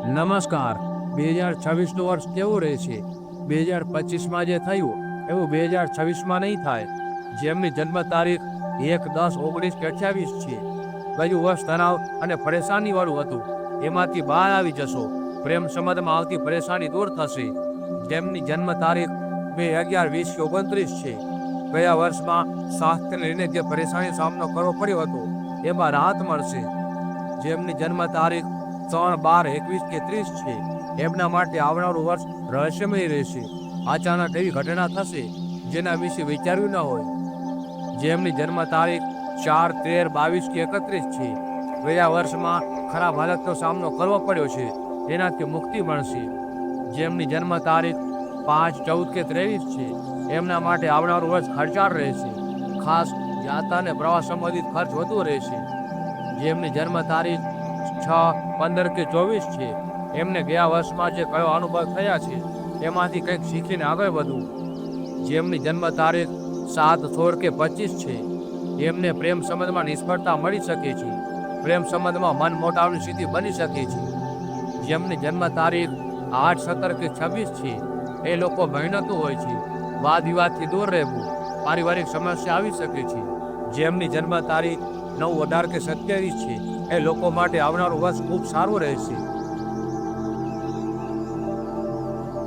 નમસ્કાર. 2026નું વર્ષ કેવું રહેશે? 2025માં જે થયું એવું 2026માં નહીં થાય. જેમની જન્મ તારીખ 1-10-19-28 છે, ગયું વર્ષ તણાવ અને પરેશાનીવાળું હતું, એમાંથી બહાર આવી જશો. પ્રેમ સંબંધમાં આવતી પરેશાની દૂર થશે. જેમની જન્મ તારીખ 2-11-20-29 છે, ગયા વર્ષમાં સ્વાસ્થ્યને લઈને જે પરેશાની સામનો કરવો પડ્યો હતો એમાં રાહત મળશે. જેમની જન્મ તારીખ 3-12-21-30 છે, એમના માટે આવનારું વર્ષ રહસ્યમય રહેશે. અચાનક એવી ઘટના થશે જેના વિશે વિચાર્યું ન હોય. જેમની જન્મ તારીખ 4-13-22-31 છે, ગયા વર્ષમાં ખરાબ હાલતનો સામનો કરવો પડ્યો છે, એનાથી મુક્તિ મળશે. જેમની જન્મ તારીખ 5-14-23 છે, એમના માટે આવનારું વર્ષ ખર્ચાળ રહેશે. ખાસ યાત્રા અને પ્રવાસ સંબંધિત ખર્ચ વધુ રહેશે. જેમની જન્મ તારીખ 6-15-24 છે, એમને ગયા વર્ષમાં જે કયો અનુભવ થયા છે એમાંથી કંઈક શીખીને આગળ વધવું. જેમની જન્મ તારીખ 7-16-25 છે, એમને પ્રેમ સંબંધમાં નિષ્ફળતા મળી શકે છે. પ્રેમ સંબંધમાં મન મોટાવની સ્થિતિ બની શકે છે. જેમની જન્મ તારીખ 8-17-26 છે, એ લોકો મહેનતુ હોય છે. વાદ વિવાદથી દૂર રહેવું, પારિવારિક સમસ્યા આવી શકે છે. જેમની જન્મ તારીખ 9-18-27 છે, એ લોકો માટે આવનારું વર્ષ ખૂબ સારું રહેશે.